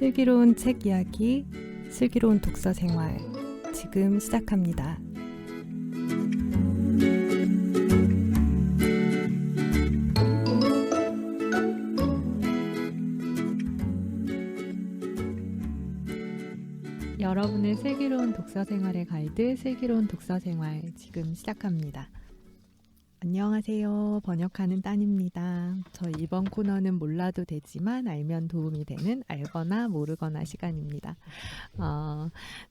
슬기로운 책 이야기, 슬기로운 독서 생활 지금 시작합니다. 여러분의 슬기로운 독서 생활의 가이드, 슬기로운 독서 생활 지금 시작합니다. 안녕하세요. 번역하는 딴입니다. 저희 이번 코너는 몰라도 되지만 알면 도움이 되는 알거나 모르거나 시간입니다.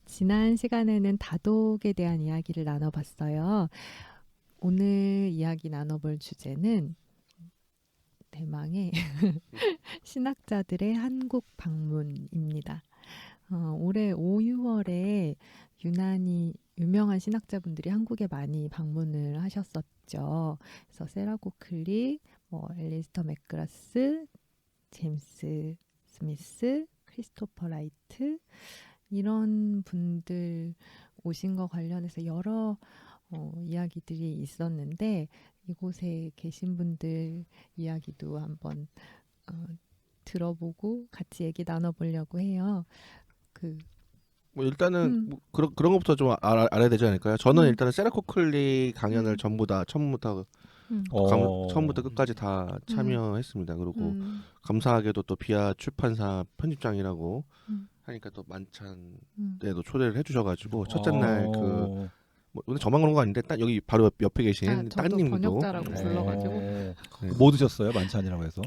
지난 시간에는 다독에 대한 이야기를 나눠봤어요. 오늘 이야기 나눠볼 주제는 대망의 신학자들의 한국 방문입니다. 올해 5, 6월에 유명한 신학자분들이 한국에 많이 방문을 하셨었죠. 그래서 세라 고클리, 엘리스터 맥그라스, 제임스 스미스, 크리스토퍼 라이트 이런 분들 오신 거 관련해서 여러 이야기들이 있었는데 이곳에 계신 분들 이야기도 한번 들어보고 같이 얘기 나눠보려고 해요. 일단은 그런 것부터 좀 알아야 되지 않을까요? 저는 일단은 세라 코클리 강연을 전부 다 처음부터 끝까지 다 참여했습니다. 그리고 감사하게도 또 비아 출판사 편집장이라고 하니까 또 만찬에도 초대를 해주셔가지고 첫째 날 오늘 저만 그런 거 아닌데 여기 바로 옆에 계신 따님도 번역자라고 불러가지고 뭐 드셨어요? 만찬이라고 해서?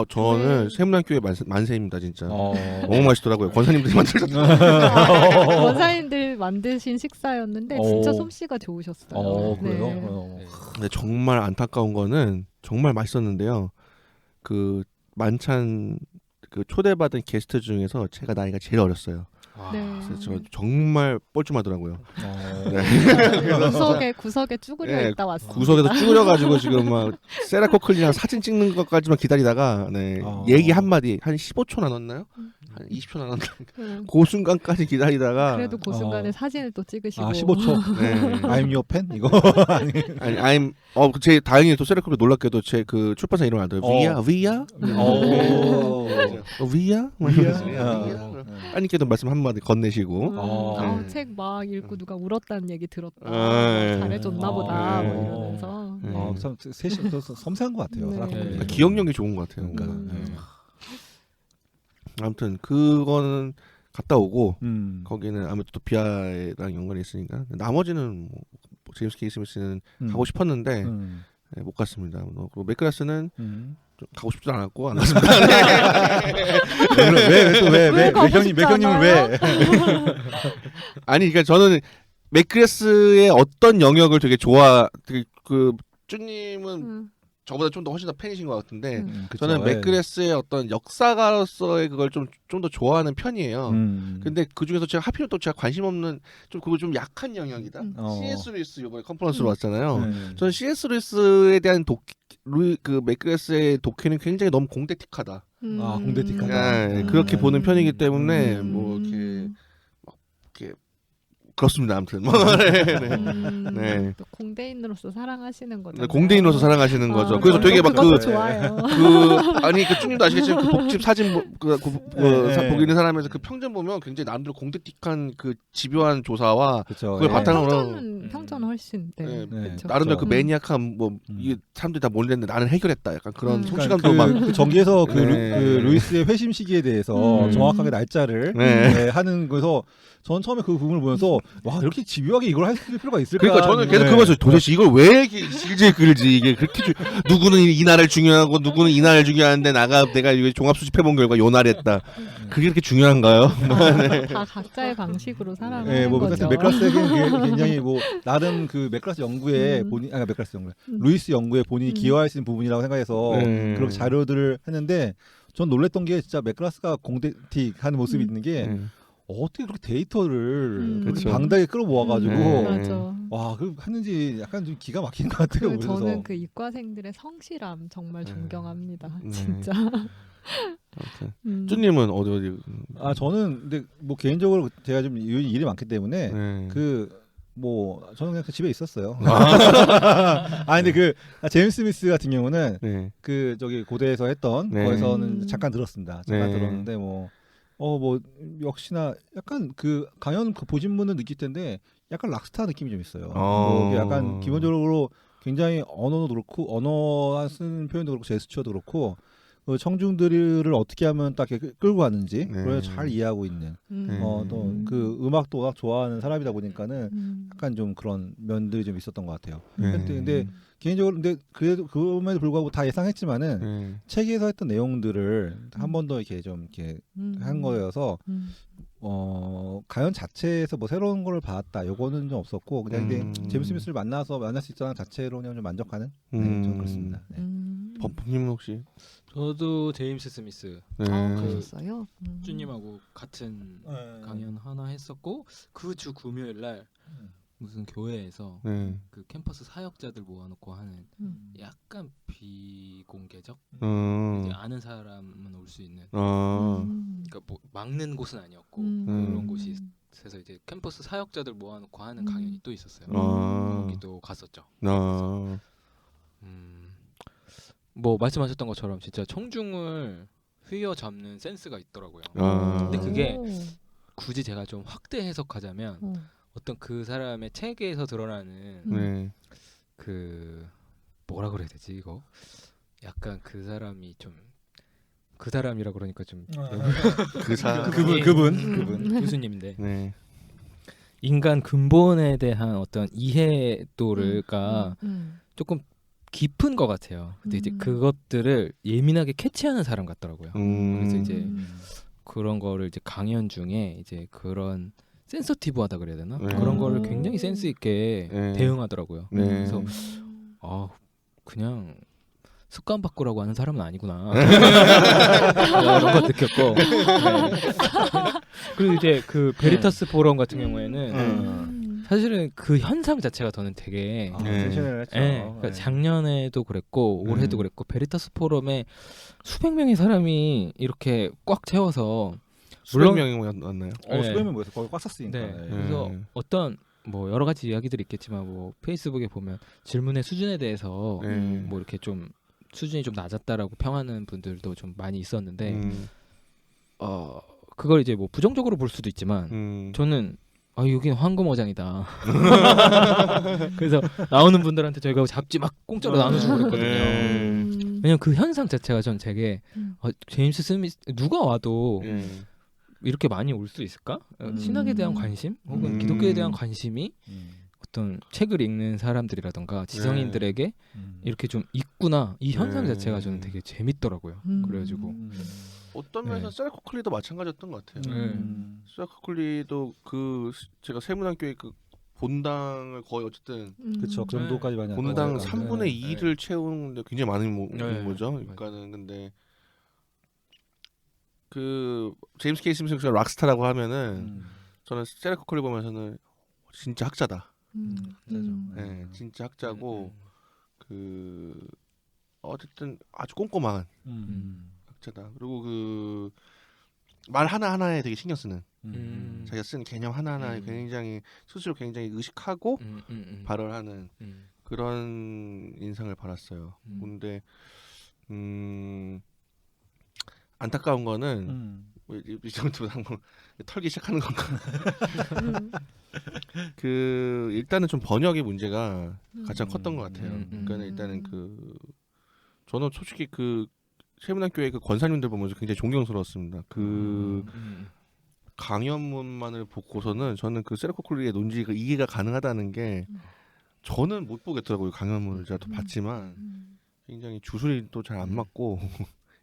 저는 세문학교의 만세입니다 진짜. 너무 맛있더라고요. 권사님들이 만드셨어요. 권사님들 만드신 식사였는데 진짜 솜씨가 좋으셨어요. 그래요? 근데 정말 안타까운 거는 정말 맛있었는데요. 그 만찬 초대받은 게스트 중에서 제가 나이가 제일 어렸어요. 그래서 저 정말 뻘쭘하더라고요. 구석에 쭈그려 있다 왔어요. 구석에서 쭈그려가지고 지금 막 세라 코클리랑 사진 찍는 것까지만 기다리다가 얘기 한마디 한 15초 나눴나요? 한 20초 나눴나? 그 순간까지 기다리다가 그래도 그 순간에 사진을 또 찍으시고 15초? 네. I'm your fan? 이거? 아니 제 다행히 또 세라 코클리 놀랍게도 제 그 출판사 이름을 알아요. 위야? 위야? 아니께도 말씀 한마디 건네시고 책 막 읽고 누가 울었다는 얘기 들었다. 잘해줬나 보다 이러면서 참 셋이 섬세한 것 같아요. 기억력이 좋은 것 같아요. 아무튼 그거는 갔다 오고 거기는 아무래도 또 비아랑 연관이 있으니까 나머지는 제임스 K 스미스는 가고 싶었는데 못 갔습니다. 그리고 맥그라스는 가고 싶지 않았고 안 갔습니다. 왜 맥형님은 왜? 아니 그러니까 저는 맥그라스의 어떤 영역을 되게 쭈님은 저보다 좀 더 훨씬 더 팬이신 것 같은데 저는 맥그라스의 어떤 역사가로서의 그걸 좀 더 좋아하는 편이에요. 근데 그 중에서 제가 하필 또 제가 관심 없는 그거 좀 약한 영역이다. C.S. 루이스 이번에 컨퍼런스로 왔잖아요. 저는 C.S. 루이스에 대한 맥그라스의 독해는 굉장히 너무 공대틱하다. 공대틱하다. 그렇게 보는 편이기 때문에 이렇게 그렇습니다. 아무튼 또 공대인으로서 사랑하시는 거죠. 공대인으로서 사랑하시는 거죠. 그래서 되게 막 좋아요. 쭈님도 아시겠지만 그 독집 사진 보기는 사람에서 그 평전 보면 굉장히 나름대로 공대틱한 그 집요한 조사와 그걸 바탕으로 평전 훨씬 나름대로 그 매니악한 이게 사람들이 다 몰렸는데 나는 해결했다. 약간 그런 성취감도 그 전기에서 루이스의 회심 시기에 대해서 정확하게 날짜를 하는 거에서 전 처음에 그 부분을 보면서 와 이렇게 집요하게 이걸 할 필요가 있을까? 그러니까 저는 계속 그거서 도대체 이걸 왜 이렇게 질질 끌지 이게 그렇게 누구는 이 날을 중요하고 누구는 이 날을 중요한데 내가 이거 종합 수집해본 결과 요 날했다. 그게 그렇게 중요한가요? 다 각자의 방식으로 살아가는 거죠. 맥그라스에게는 굉장히 나름 그 맥그라스 연구에 루이스 연구에 본인이 기여할 수 있는 부분이라고 생각해서 그렇게 자료들을 했는데 전 놀랬던 게 진짜 맥그라스가 공대틱하는 모습이 있는 게. 어떻게 그렇게 데이터를 그렇게 방대하게 끌어모아가지고 와 그 했는지 약간 좀 기가 막힌 것 같아요. 저는 그 이과생들의 성실함 정말 존경합니다. 진짜. 쭈님은 어디? 저는 근데 개인적으로 제가 좀 일이 많기 때문에 저는 그냥 집에 있었어요. 근데 제임스 스미스 같은 경우는 고대에서 했던 거에서는 잠깐 들었습니다. 들었는데 뭐 역시나 약간 그 강연 그 보신 분은 느낄 텐데 약간 락스타 느낌이 좀 있어요. 뭐 이게 약간 기본적으로 굉장히 언어도 그렇고 언어 쓰는 표현도 그렇고 제스처도 그렇고 그 청중들을 어떻게 하면 딱 이렇게 끌고 가는지 그걸 잘 이해하고 있는 또 그 음악도 워낙 좋아하는 사람이다 보니까는 약간 좀 그런 면들이 좀 있었던 것 같아요. 근데 개인적으로 근데 그래도 그럼에도 불구하고 다 예상했지만은 책에서 했던 내용들을 한 번 더 이렇게 좀 이렇게 한 거여서 강연 자체에서 뭐 새로운 걸 받았다 요거는 좀 없었고 그냥 근데 제임스 스미스를 만날 수 있다는 자체로 그냥 좀 만족하는 저는 그렇습니다. 범님은 혹시? 저도 제임스 스미스 그랬어요. 주님하고 같은 강연 하나 했었고 그 주 금요일 날 무슨 교회에서 그 캠퍼스 사역자들 모아놓고 하는 약간 비공개적 이제 아는 사람은 올 수 있는 그러니까 뭐 막는 곳은 아니었고 그런 곳이 있어서 이제 캠퍼스 사역자들 모아놓고 하는 강연이 또 있었어요. 거기도 갔었죠. 그래서 뭐 말씀하셨던 것처럼 진짜 청중을 휘어잡는 센스가 있더라고요. 근데 그게 굳이 제가 좀 확대 해석하자면 어떤 그 사람의 책에서 드러나는 그 뭐라 그래야 되지 이거 약간 그 사람이 좀 그 사람이라 그러니까 좀 그 사람 그분 교수님인데 인간 근본에 대한 어떤 이해도가 조금 깊은 것 같아요. 근데 이제 그것들을 예민하게 캐치하는 사람 같더라고요. 그래서 이제 그런 거를 이제 강연 중에 이제 그런 센서티브하다 그래야 되나? 그런 거를 굉장히 센스 있게 대응하더라고요. 그래서 그냥 습관 바꾸라고 하는 사람은 아니구나. 그런 거 느꼈고. 그리고 이제 그 베리타스 포럼 같은 경우에는 사실은 그 현상 자체가 저는 되게 그러니까 작년에도 그랬고 올해도 그랬고 베리타스 포럼에 수백 명의 사람이 이렇게 꽉 채워서 수백 명이 왔나요? 수백 명 모여서 거기 꽉 찼으니까. 그래서 어떤 뭐 여러 가지 이야기들이 있겠지만 뭐 페이스북에 보면 질문의 수준에 대해서 뭐 이렇게 좀 수준이 좀 낮았다라고 평하는 분들도 좀 많이 있었는데 그걸 이제 뭐 부정적으로 볼 수도 있지만 저는 여기는 황금어장이다. 그래서 나오는 분들한테 저희가 잡지 막 공짜로 나눠주고 그랬거든요. 왜냐면 그 현상 자체가 전 되게 제임스 스미스 누가 와도 이렇게 많이 올 수 있을까? 신학에 대한 관심 혹은 기독교에 대한 관심이 어떤 책을 읽는 사람들이라던가 지성인들에게 이렇게 좀 있구나 이 현상 자체가 저는 되게 재밌더라고요. 그래가지고 어떤 면에서 셀코클리도 마찬가지였던 것 같아요. 셀코클리도 그 제가 세문학교의 그 본당을 거의 어쨌든 그렇죠. 그 정도까지 많이 본당 3분의 2를 채우는데 굉장히 많은 거죠. 그러니까는 근데 그 제임스 케이 스미스가 락스타라고 하면은 저는 셀코클리 보면서는 진짜 학자다. 진짜 학자고 그 어쨌든 아주 꼼꼼한 학자다. 그리고 그 말 하나하나에 되게 신경 쓰는 자기가 쓴 개념 하나하나에 굉장히 스스로 굉장히 의식하고 발언하는 그런 인상을 받았어요. 근데 안타까운 거는 이 정도 한번 털기 시작하는 건가? 그 일단은 좀 번역의 문제가 가장 컸던 것 같아요. 그러니까 일단은 그 저는 솔직히 그 세문학교의 그 권사님들 보면서 굉장히 존경스러웠습니다. 그 강연문만을 보고서는 저는 그 셀코클리의 논지가 이해가 가능하다는 게 저는 못 보겠더라고요. 강연문을 제가 또 봤지만 굉장히 주술이 또 잘 안 맞고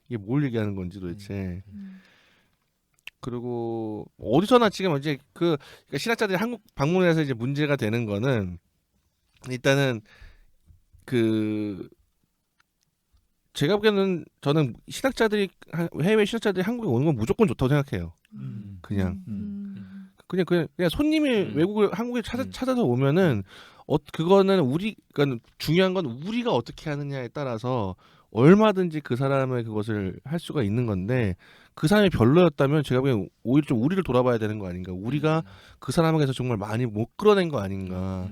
이게 뭘 얘기하는 건지 도대체. 그리고 어디서나 지금 이제 그러니까 신학자들이 한국 방문해서 이제 문제가 되는 거는 일단은 그 제가 보기에는 저는 신학자들이 해외 신학자들이 한국에 오는 건 무조건 좋다고 생각해요. 그냥 손님이 외국을 한국에 찾아서 오면은 그거는 그러니까 중요한 건 우리가 어떻게 하느냐에 따라서 얼마든지 그 사람의 그것을 할 수가 있는 건데 그 사람이 별로였다면 제가 보기엔 오히려 좀 우리를 돌아봐야 되는 거 아닌가. 우리가 그 사람에게서 정말 많이 못 끌어낸 거 아닌가.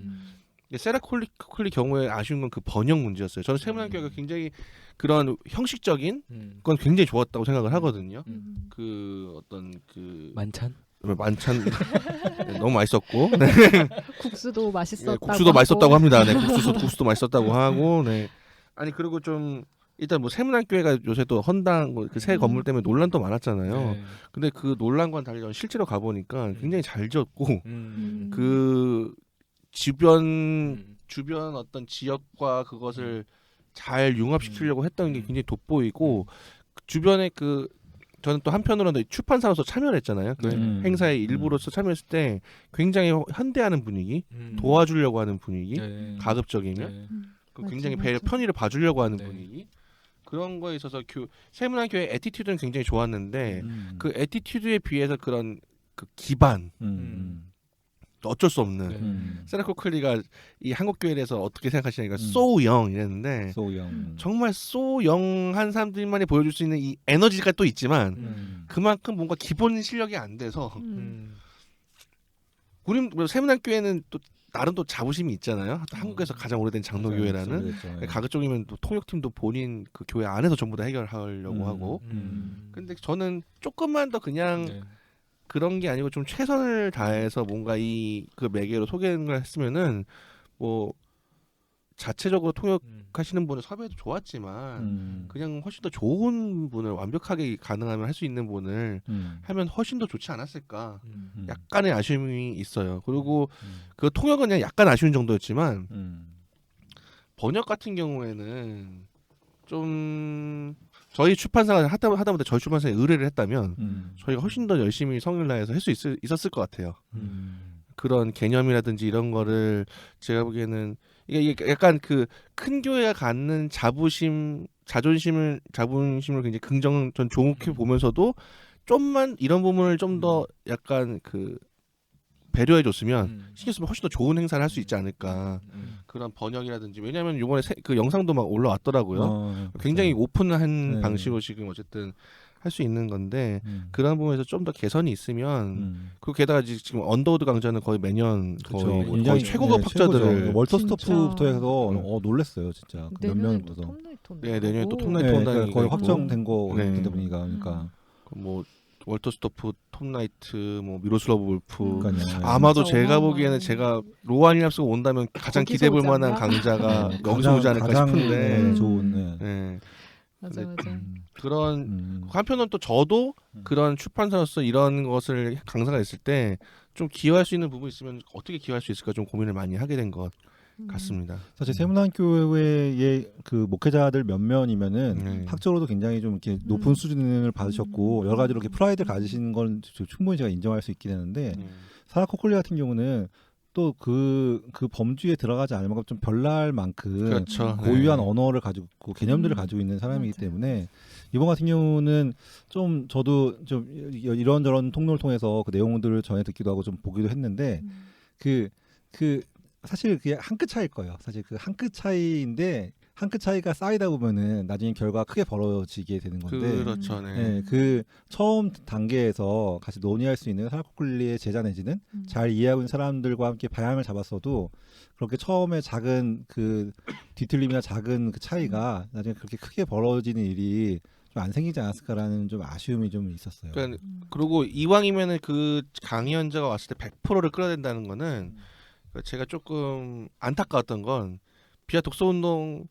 세라콜리 경우에 아쉬운 건 그 번역 문제였어요. 저는 세문학교가 굉장히 그런 형식적인 건 굉장히 좋았다고 생각을 하거든요. 그 어떤 그 만찬 네, 너무 맛있었고 네. 국수도 맛있었다고 네, 국수도 맛있었다고 합니다. 네, 국수도 맛있었다고 하고 네. 아니 그리고 좀 일단 뭐 세문학교가 요새 또 헌당 그 새 건물 때문에 논란도 많았잖아요. 네. 근데 그 논란과는 달리 저는 실제로 가보니까 굉장히 잘 지었고 그 주변 어떤 지역과 그것을 잘 융합시키려고 했던 게 굉장히 돋보이고 주변에 그 저는 또 한편으로는 출판사로서 참여를 했잖아요. 그 행사의 일부로서 참여했을 때 굉장히 현대하는 분위기, 도와주려고 하는 분위기, 가급적이면 굉장히 편의를 봐주려고 하는 분위기 그런 거에 있어서 세문학교의 애티튜드는 굉장히 좋았는데 그 애티튜드에 비해서 그런 그 기반 어쩔 수 없는 세라코클리가 이 한국 교회에 대해서 어떻게 생각하시냐니까 so young 이랬는데 정말 so young한 사람들만이 보여줄 수 있는 이 에너지가 또 있지만 그만큼 뭔가 기본 실력이 안 돼서 우리 세문학교에는 또 나름 또 자부심이 있잖아요. 한국에서 가장 오래된 장로교회라는 가급적이면 또 통역팀도 본인 그 교회 안에서 전부 다 해결하려고 하고 근데 저는 조금만 더 그냥 그런 게 아니고 좀 최선을 다해서 뭔가 이 그 매개로 소개를 했으면은 뭐 자체적으로 통역하시는 분을 섭외해도 좋았지만 그냥 훨씬 더 좋은 분을 완벽하게 가능하면 할 수 있는 분을 하면 훨씬 더 좋지 않았을까 약간의 아쉬움이 있어요. 그리고 그 통역은 그냥 약간 아쉬운 정도였지만 번역 같은 경우에는 좀 저희 출판사가 하다못해 저희 출판사에 의뢰를 했다면 저희가 훨씬 더 열심히 성의를 다해서 할 수 있었을 것 같아요. 그런 개념이라든지 이런 거를 제가 보기에는 이게 약간 그 큰 교회가 갖는 자부심을 굉장히 전 좋게 보면서도 좀만 이런 부분을 좀 더 약간 그 배려해 줬으면 신경 쓰면 훨씬 더 좋은 행사를 할 수 있지 않을까. 그런 번역이라든지 왜냐하면 이번에 그 영상도 막 올라왔더라고요. 굉장히 오픈한 방식으로 지금 어쨌든 할 수 있는 건데 그런 부분에서 좀 더 개선이 있으면 그리고 게다가 지금 언더우드 강좌는 거의 매년 거의 최고급 학자들을 월터 스토프부터 해서 놀랬어요 진짜 몇 명부터. 내년에 또 톱라이트 헌당이 거의 확정된 거 같은데 보니까 그러니까 뭐 월터 스토프, 톰 나이트, 뭐 미로슬라브 볼프 아마도 제가 보기에는 제가 로안 윌리엄스가 온다면 가장 기대볼 만한 강자가 여기서 오지 않을까 싶은데 좋은 맞아. 그런 한편은 또 저도 그런 출판사로서 이런 것을 강사가 있을 때 좀 기여할 수 있는 부분이 있으면 어떻게 기여할 수 있을까 좀 고민을 많이 하게 된 것 같습니다. 사실 세문학교의 그 목회자들 몇몇이면은 학적으로도 굉장히 좀 이렇게 높은 수준을 받으셨고 여러 가지로 이렇게 프라이드를 가지시는 건 충분히 제가 인정할 수 있긴 했는데 사라코콜리 같은 경우는 또 그 범주에 들어가지 않을 만큼 좀 별날 만큼 그렇죠. 고유한 언어를 가지고 개념들을 가지고 있는 사람이기 때문에 이번 같은 경우는 좀 저도 좀 이런저런 통로를 통해서 그 내용들을 전해 듣기도 하고 좀 보기도 했는데 그 사실 그게 한 끗 차이일 거예요. 사실 그 한 끗 차이인데 한 끗 차이가 쌓이다 보면은 나중에 결과가 크게 벌어지게 되는 건데. 그렇죠. 네, 그 처음 단계에서 같이 논의할 수 있는 사라코콜리의 제자 내지는 잘 이해하고 있는 사람들과 함께 방향을 잡았어도 그렇게 처음에 작은 그 뒤틀림이나 작은 그 차이가 나중에 그렇게 크게 벌어지는 일이 좀 안 생기지 않았을까라는 좀 아쉬움이 좀 있었어요. 그러니까 그리고 이왕이면은 그 강의연자가 왔을 때 100%를 끌어야 된다는 거는 제가 조금 안타까웠던 건 비아 독서운동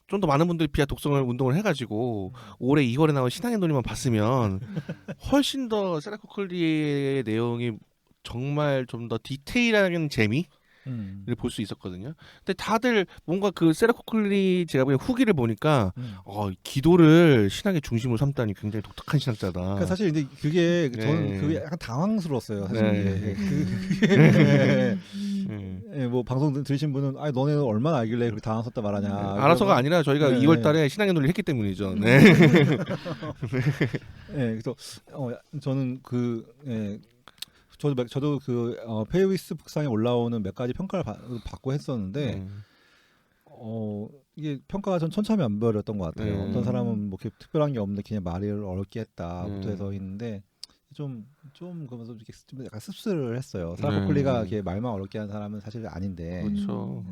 좀 더 많은 분들이 비아 독서 운동을 해가지고 올해 2월에 나온 신앙의 논리만 봤으면 훨씬 더 세라코클리의 내용이 정말 좀 더 디테일한 재미를 볼 수 있었거든요. 근데 다들 뭔가 그 세라코클리 제가 보기엔 후기를 보니까 기도를 신앙의 중심으로 삼다니 굉장히 독특한 신학자다. 그러니까 사실 근데 그게 저는 그게 약간 당황스러웠어요. 사실 뭐 방송 들으신 분은 너네는 얼마나 알길래 그렇게 당황스럽다 말하냐. 알아서가 아니라 저희가 2월달에 신앙의 논리를 했기 때문이죠. 네. 그래서 저는 저도 그 페이위스 북상에 올라오는 몇 가지 평가를 받고 했었는데 이게 평가가 전 천차만별이었던 것 같아요. 어떤 사람은 뭐 이렇게 특별한 게 없는데 그냥 말을 어렵게 했다부터 해서 있는데 좀 그러면서 이렇게 좀 약간 씁쓸을 했어요. 사라 코클리가 이렇게 말만 어렵게 하는 사람은 사실 아닌데. 그렇죠.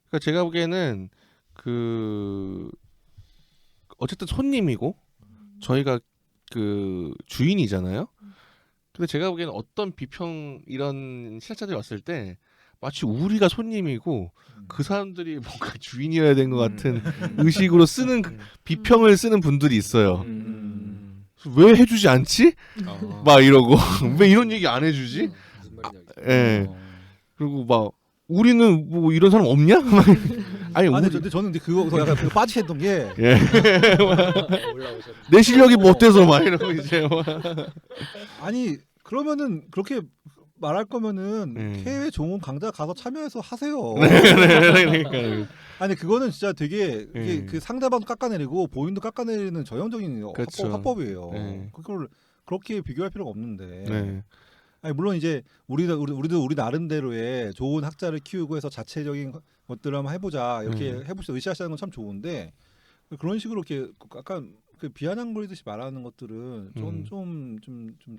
그러니까 제가 보기에는 그 어쨌든 손님이고 저희가 그 주인이잖아요. 근데 제가 보기에는 어떤 비평 이런 시청자들이 왔을 때 마치 우리가 손님이고 그 사람들이 뭔가 주인이어야 된 것 같은 의식으로 쓰는 비평을 쓰는 분들이 있어요. 왜 해주지 않지? 막 이러고 왜 이런 얘기 안 해주지? 예. 그리고 막 우리는 뭐 이런 사람 없냐? 아니 근데 저는 그거 약간 빠지셨던 게 예. 내 실력이 뭐 어때서 막 이러고 이제 아니 그러면은 그렇게 말할 거면은 해외 좋은 강좌 가서 참여해서 하세요. 그러니까. 아니 그거는 진짜 되게 그 상대방도 깎아내리고 본인도 깎아내리는 전형적인 그렇죠. 화법이에요. 그걸 그렇게 비교할 필요가 없는데. 네. 아니 물론 이제 우리도 우리 나름대로의 좋은 학자를 키우고 해서 자체적인 것들을 한번 해보자 이렇게 해봅시다 으쌰으쌰하는 건 참 좋은데 그런 식으로 이렇게 약간 그 비아냥거리듯이 말하는 것들은 좀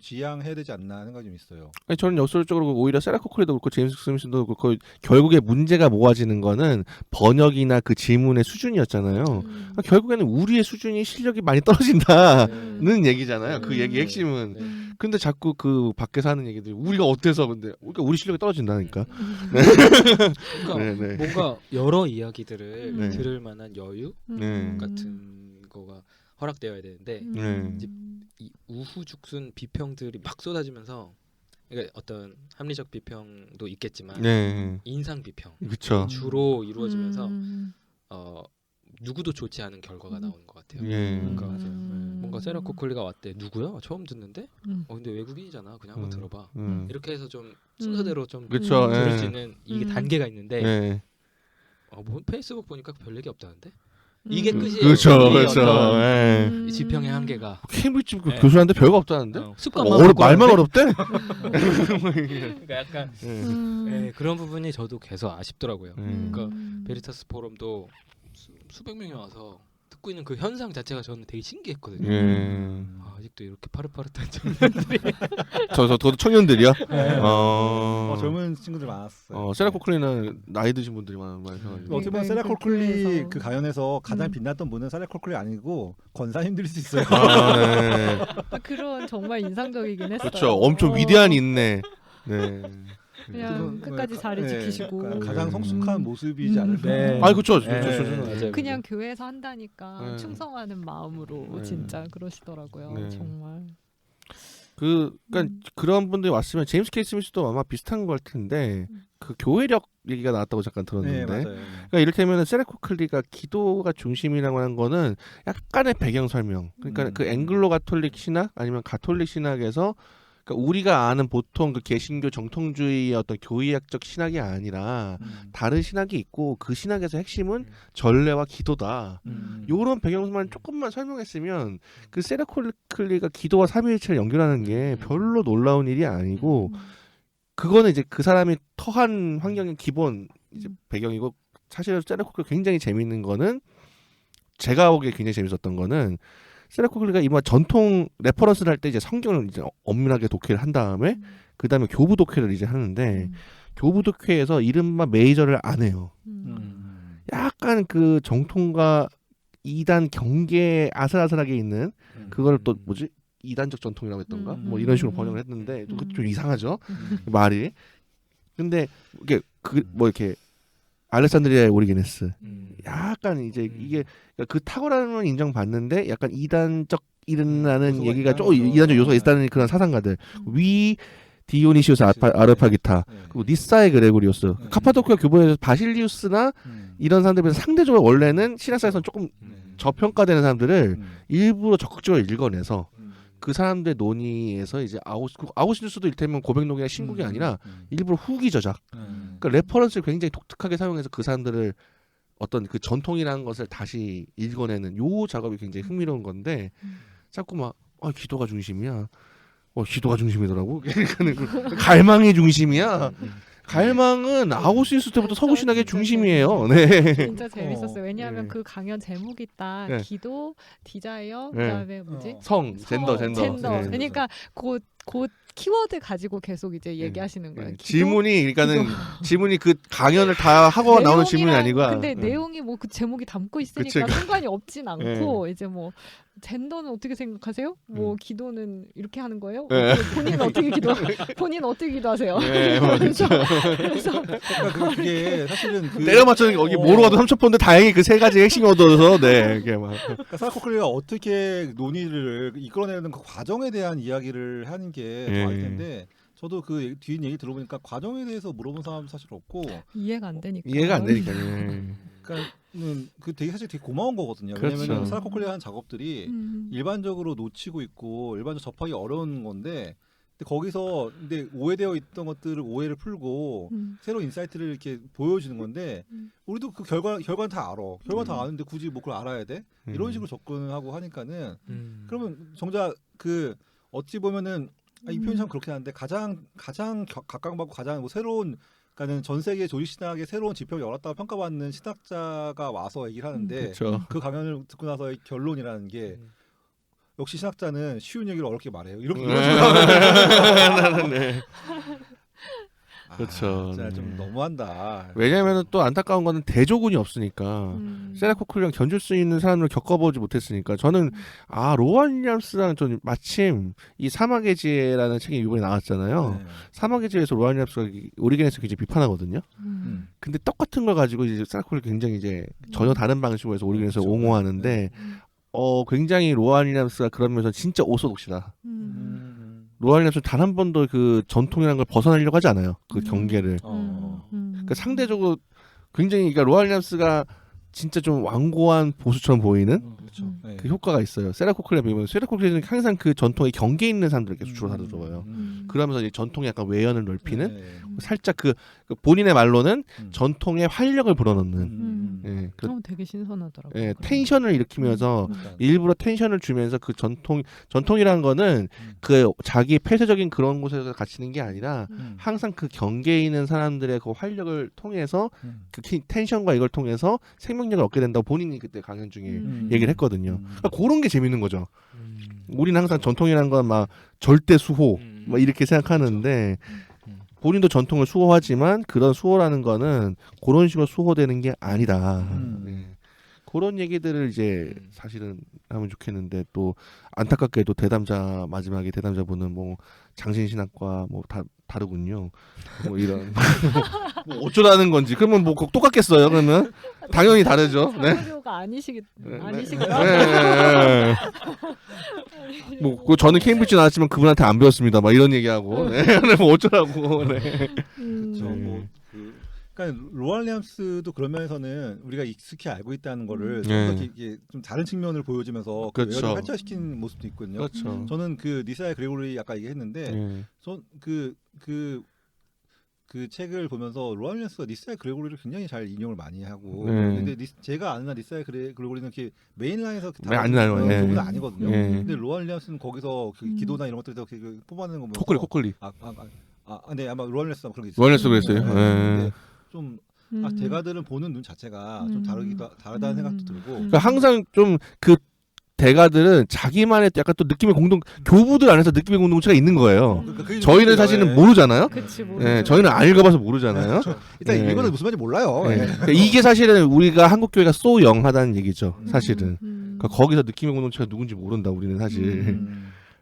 지양해야 되지 않나 생각이 좀 있어요. 아니, 저는 역설적으로 오히려 세라 코클리도 그렇고 제임스 스미스도 그렇고 결국에 문제가 모아지는 거는 번역이나 그 질문의 수준이었잖아요. 그러니까 결국에는 우리의 수준이 실력이 많이 떨어진다는 얘기잖아요. 그 얘기의 핵심은. 근데 자꾸 그 밖에서 하는 얘기들이 우리가 어때서 근데 그러니까 우리 실력이 떨어진다니까. 그러니까 뭔가 여러 이야기들을 들을 만한 여유 같은 거가 허락되어야 되는데 이제 이 우후죽순 비평들이 막 쏟아지면서 그러니까 어떤 합리적 비평도 있겠지만 인상 비평 그쵸. 주로 이루어지면서 누구도 좋지 않은 결과가 나오는 것 같아요. 그러니까 뭔가 세라 코클리가 왔대. 누구야? 처음 듣는데? 근데 외국인이잖아. 그냥 한번 들어봐. 이렇게 해서 좀 순서대로 좀 들을 수 있는 이게 단계가 있는데 뭐 페이스북 보니까 별 얘기 없다는데? 이게 끝이에요. 그렇죠. 이 지평의 한계가. 케임브리지 교수한테 별거 없다는데? 습관만 말만 어렵대? 그러니까 약간 그런 부분이 저도 계속 아쉽더라고요. 그러니까 베리타스 포럼도 수백 명이 와서 듣고 있는 그 현상 자체가 저는 되게 신기했거든요. 아직도 이렇게 파릇파릇한 청년들이. 저도 청년들이요? 젊은 친구들 많았어요. 세라 코클리는 나이 드신 분들이 많아서. 어떻게 보면 세라 코클리 그 가연에서 가장 빛났던 분은 세라 코클리 아니고 권사님들일 수 있어요. 그런 정말 인상적이긴 했어요. 그렇죠. 엄청 위대한 인내. 네. 그냥 끝까지 자리 지키시고 가장 성숙한 모습이지 않을까. 그렇죠. 그냥 교회에서 한다니까 충성하는 마음으로 진짜 그러시더라고요. 정말. 그러니까 그런 분들이 왔으면 제임스 K 스미스도 아마 비슷한 걸 텐데 그 교회력 얘기가 나왔다고 잠깐 들었는데. 그러니까 이를테면 세라 코클리가 기도가 중심이라고 하는 거는 약간의 배경 설명. 그러니까 그 앵글로 가톨릭 신학 아니면 가톨릭 신학에서 그러니까 우리가 아는 보통 그 개신교 정통주의의 어떤 교의학적 신학이 아니라 다른 신학이 있고 그 신학에서 핵심은 전례와 기도다. 요런 배경만 조금만 설명했으면 그 세라 코클리가 기도와 삼위일체를 연결하는 게 별로 놀라운 일이 아니고 그거는 이제 그 사람이 터한 환경의 기본 이제 배경이고 사실 세라 코클리 굉장히 재밌는 거는 제가 보기에 굉장히 재밌었던 거는 세라 코클리가 이번 전통 레퍼런스를 할 때 이제 성경을 이제 엄밀하게 독해를 한 다음에 그 다음에 교부 독해를 이제 하는데 교부 독해에서 이른바 메이저를 안 해요. 약간 그 정통과 이단 경계에 아슬아슬하게 있는 그거를 또 뭐지 이단적 전통이라고 했던가 뭐 이런 식으로 번역을 했는데 좀 이상하죠 말이. 근데 이게 뭐 이렇게 알렉산드리아의 오리게네스 약간 이제 이게 그 탁월함은 건 인정받는데 약간 이단적 이른라는 얘기가 좀 이단적 요소가 있다는 그런 사상가들 위 디오니시우스 아르파기타 그리고 니사의 그레고리오스 카파도키아 교보에서 바실리우스나 이런 사람들에 비해서 상대적으로 원래는 신학사에서는 조금 저평가되는 사람들을 일부러 적극적으로 읽어내서 그 사람들의 논의에서 이제 아우시누스도 일테면 고백록이나 신국이 아니라 일부러 후기 저작 그러니까 레퍼런스를 굉장히 독특하게 사용해서 그 사람들을 어떤 그 전통이라는 것을 다시 읽어내는 요 작업이 굉장히 흥미로운 건데 자꾸 막 기도가 중심이야 기도가 중심이더라고 갈망이 중심이야 갈망은 아웃시스 때부터 서구 신학의 중심이에요. 네. 진짜 재밌었어요. 왜냐하면 네. 그 강연 제목이 딱 네. 기도, 디자이어, 네. 그다음에 뭐지? 성, 젠더. 젠더. 네. 그러니까 곧 키워드 가지고 계속 이제 얘기하시는 거예요. 기도, 지문이 그러니까는 지문이 그 강연을 다 하고 나오는 지문이 아니고. 근데 내용이 뭐 그 제목이 담고 있으니까 그치. 상관이 없진 않고 이제 뭐 젠더는 어떻게 생각하세요? 뭐 기도는 이렇게 하는 거예요? 네. 본인은 어떻게 기도하세요? 네, 그래서 그러니까 그게 사실은 그 때려 맞추는 게 여기 뭐로 가도 3,000%인데 다행히 그 세 가지 핵심이 얻어서 네, 이게 막. 그러니까 사라코클리가 어떻게 논의를 이끌어내는 그 과정에 대한 이야기를 하는 게 더 알 텐데 저도 그 뒤에 얘기 들어보니까 과정에 대해서 물어본 사람도 사실 없고 이해가 안 되니까. 이해가 안 되니까. 그러니까는 그 되게 사실 되게 고마운 거거든요. 그렇죠. 왜냐하면 사라코클리가 하는 작업들이 일반적으로 놓치고 있고 일반적으로 접하기 어려운 건데 근데 거기서 근데 오해되어 있던 것들을 오해를 풀고 새로운 인사이트를 이렇게 보여주는 건데 우리도 그 결과는 다 알아. 결과 다 아는데 굳이 뭐 그걸 알아야 돼? 이런 식으로 접근을 하고 하니까는 그러면 정작 그 어찌 보면은 이 표현이 참 그렇긴 한데 가장 각광받고 가장 뭐 새로운 그러니까는 전 세계 조직 신학의 새로운 지평을 열었다고 평가받는 신학자가 와서 얘기를 하는데 그렇죠. 그 강연을 듣고 나서의 결론이라는 게 역시 신학자는 쉬운 얘기를 어렵게 말해요. 이런 식으로 네. 그렇죠. 진짜 네. 좀 너무한다. 왜냐하면 또 안타까운 거는 대조군이 없으니까 세라코클리랑 견줄 수 있는 사람을 겪어보지 못했으니까 저는 로안 윌리엄스랑 좀 마침 이 사막의 지혜라는 책이 이번에 나왔잖아요. 네. 사막의 지혜에서 로안 윌리엄스가 오리겐에서 굉장히 비판하거든요. 근데 똑같은 걸 가지고 이제 세라코클리 굉장히 이제 전혀 다른 방식으로 해서 오리겐에서 그렇죠. 옹호하는데 굉장히 로안 윌리엄스가 그러면서 진짜 오소독시다. 로안 윌리엄스는 단 한 번도 그 전통이라는 걸 벗어나려고 하지 않아요. 그 경계를. 그러니까 상대적으로 굉장히 그러니까 로안 윌리엄스가 진짜 좀 완고한 보수처럼 보이는 그렇죠. 네. 그 효과가 있어요. 세라코클리에 비하면 세라코클리는 항상 그 전통의 경계에 있는 사람들을 계속 주로 다루더라고요. 그러면서 이제 전통의 약간 외연을 넓히는 네. 살짝 그 본인의 말로는 전통의 활력을 불어넣는 예, 되게 신선하더라고요. 예, 텐션을 일으키면서 그러니까. 일부러 텐션을 주면서 그 전통이라는 거는 그 자기 폐쇄적인 그런 곳에서 갇히는 게 아니라 항상 그 경계에 있는 사람들의 그 활력을 통해서 그 텐션과 이걸 통해서 생명력을 얻게 된다고 본인이 그때 강연 중에 얘기를 했거든요. 그러니까 그런 게 재밌는 거죠. 우리는 항상 전통이라는 건 막 절대 수호 막 이렇게 생각하는데 본인도 전통을 수호하지만 그런 수호라는 거는 그런 식으로 수호되는 게 아니다. 네. 그런 얘기들을 이제 사실은 하면 좋겠는데 또 안타깝게도 마지막에 대담자분은 뭐 장신신학과 뭐 다르군요. 뭐 이런 뭐 어쩌라는 건지 그러면 뭐 똑같겠어요. 그러면 당연히 다르죠. 네. 사교가 아니시겠어요. 네. 뭐 저는 케임브리지 나왔지만 그분한테 안 배웠습니다. 막 이런 얘기하고 네. 뭐 어쩌라고. 네. 그렇죠. 그러니까 로안 윌리엄스도 그런 면에서는 우리가 익숙히 알고 있다는 거를 좀 다른 측면을 보여주면서 그 그렇죠. 외연을 활자시키는 모습도 있거든요. 그렇죠. 저는 그 니사의 그레고리 아까 얘기했는데 전 그 책을 보면서 로안 윌리엄스가 니사의 그레고리를 굉장히 잘 인용을 많이 하고 근데 제가 아는 니사의 그레고리는 이렇게 메인라인에서 다루는 부분은 아니거든요. 근데 로안 윌리엄스는 거기서 그 기도나 이런 것들에서 뽑아내는 거 보면 코클리. 네 아마 로안 윌리엄스가 그런 게 있어요. 로안 윌리엄스 그랬어요. 근데 좀 대가들은 보는 눈 자체가 좀 다르다는 생각도 들고. 그러니까 항상 좀 그 대가들은 자기만의 약간 또 느낌의 교부들 안에서 느낌의 공동체가 있는 거예요. 저희는 사실은 모르잖아요. 그치, 네, 저희는 안 읽어봐서 모르잖아요. 그렇죠. 일단 읽어도 무슨 말인지 몰라요. 그러니까 이게 사실은 우리가 한국 교회가 so 영하다는 얘기죠. 사실은. 그러니까 거기서 느낌의 공동체가 누군지 모른다. 우리는 사실.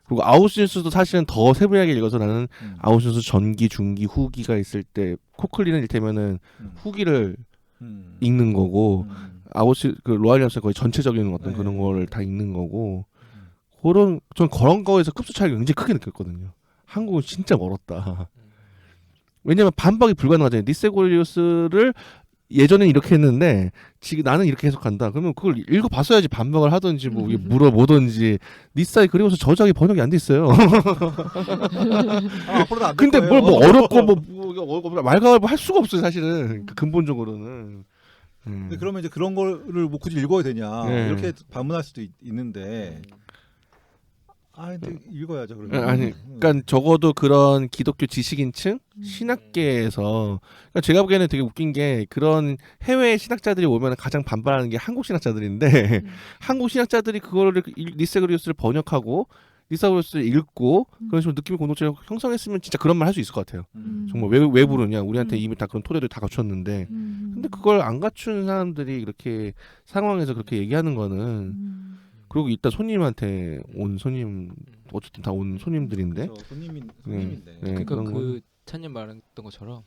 그리고 아우슈스도 사실은 더 세부하게 읽어서 나는 아우슈스 전기, 중기, 후기가 있을 때 코클리는 이를테면은 후기를 읽는 거고 그 로안 윌리엄스는 거의 전체적인 어떤 그런 거를 다 읽는 거고 전 그런 거에서 급수 차이가 굉장히 크게 느꼈거든요. 한국은 진짜 멀었다. 왜냐면 반박이 불가능하잖아요. 니세고리우스를 예전엔 이렇게 했는데 지금 나는 이렇게 해석한다. 그러면 그걸 읽어봤어야지 반박을 하든지 뭐 물어보든지. 니사의 그리고서 저작이 번역이 안 돼 있어요. 앞으로도 안 될 근데 거예요. 뭘 어렵고 말가왈부 할 수가 없어요. 사실은 근본적으로는. 근데 그러면 이제 그런 거를 뭐 굳이 읽어야 되냐 이렇게 반문할 수도 있는데 근데 읽어야죠. 그러면. 아니, 그러니까 적어도 그런 기독교 지식인층 신학계에서 그러니까 제가 보기에는 되게 웃긴 게 그런 해외 신학자들이 오면 가장 반발하는 게 한국 신학자들인데 한국 신학자들이 그거를 리세그리우스를 번역하고 리세그리우스를 읽고 그런 식으로 느낌의 공동체를 형성했으면 진짜 그런 말 할 수 있을 것 같아요. 정말 왜 부르냐? 우리한테 이미 다 그런 토대를 다 갖췄는데 근데 그걸 안 갖춘 사람들이 이렇게 상황에서 그렇게 얘기하는 거는 그리고 이따 손님한테 온 손님 어쨌든 다 온 손님들인데 그렇죠. 손님인데. 그러니까 그런 그 찬님 말했던 것처럼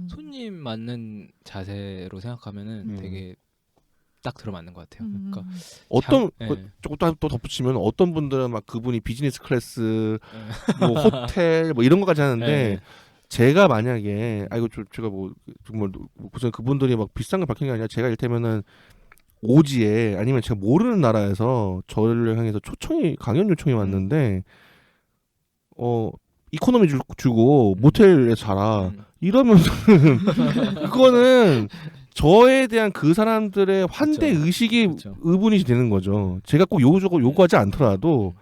손님 맞는 자세로 생각하면은 되게 딱 들어맞는 것 같아요. 그러니까 어떤 네. 조금 또 덧붙이면 어떤 분들은 막 그분이 비즈니스 클래스 뭐 호텔 뭐 이런 거까지 하는데 네. 제가 만약에 제가 뭐 정말 무슨 그분들이 막 비싼 걸 밝힌 게 아니라 제가 이를테면은 오지에 아니면 제가 모르는 나라에서 저를 향해서 강연 요청이 왔는데 이코노미 주고 모텔에 자라 이러면 그거는 저에 대한 그 사람들의 환대 그쵸. 의식이 그쵸. 의문이 되는 거죠. 제가 꼭 요구하지 않더라도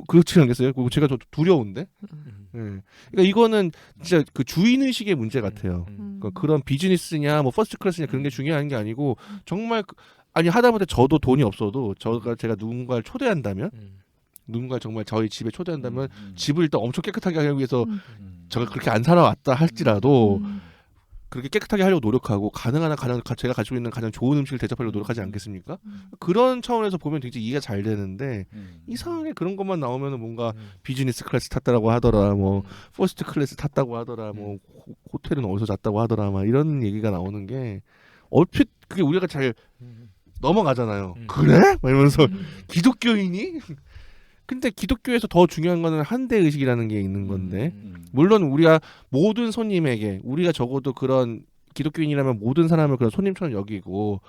그렇지 않겠어요? 그리고 제가 좀 두려운데. 그러니까 이거는 진짜 그 주인 의식의 문제 같아요. 그러니까 그런 비즈니스냐 뭐 퍼스트 클래스냐 그런 게 중요한 게 아니고 정말 하다못해 저도 돈이 없어도 제가 누군가를 초대한다면 누군가 정말 저희 집에 초대한다면 집을 일단 엄청 깨끗하게 하기 위해서 제가 그렇게 안 살아왔다 할지라도 그렇게 깨끗하게 하려고 노력하고 가능한 한 제가 가지고 있는 가장 좋은 음식을 대접하려고 노력하지 않겠습니까? 그런 차원에서 보면 굉장히 이해가 잘 되는데 이상하게 그런 것만 나오면은 뭔가 비즈니스 클래스 탔다고 하더라, 뭐 퍼스트 클래스 탔다고 하더라, 뭐 호텔은 어디서 잤다고 하더라, 막 이런 얘기가 나오는 게 얼핏 그게 우리가 잘 넘어가잖아요. 그래? 막 이러면서 기독교인이? 근데 기독교에서 더 중요한 거는 한대 의식이라는 게 있는 건데 물론 우리가 모든 손님에게 우리가 적어도 그런 기독교인이라면 모든 사람을 그런 손님처럼 여기고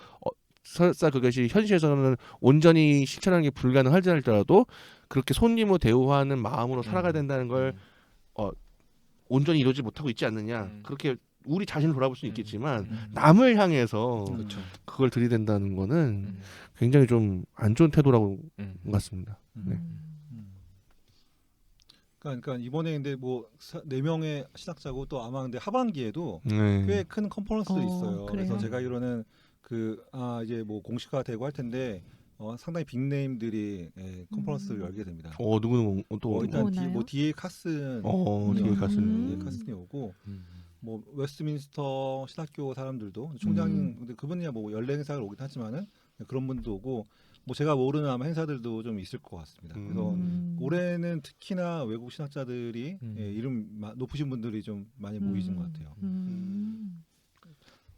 설사 그것이 현실에서는 온전히 실천하는 게 불가능하지 않더라도 그렇게 손님으로 대우하는 마음으로 살아가야 된다는 걸 온전히 이루지 못하고 있지 않느냐 그렇게 우리 자신을 돌아볼 수는 있겠지만 남을 향해서 그걸 들이댄다는 거는 굉장히 좀 안 좋은 태도라고 같습니다. 네. 그러니까 이번에 근데 뭐 4명의 신학자고 또 아마 근데 하반기에도 꽤 큰 컨퍼런스도 있어요. 그래요? 그래서 제가 이거는 이제 뭐 공식화되고 할 텐데 상당히 빅네임들이 컨퍼런스를 열게 됩니다. 누구는 또 일단 D.A. 카슨, D.A. 카슨이 오고 뭐 웨스트민스터 신학교 사람들도 총장님 근데 그분이야 뭐 연례 행사를 오긴 하지만은 그런 분도 오고 뭐 제가 모르는 아마 행사들도 좀 있을 것 같습니다. 그래서 올해는 특히나 외국 신학자들이 이름 높으신 분들이 좀 많이 모이신 것 같아요.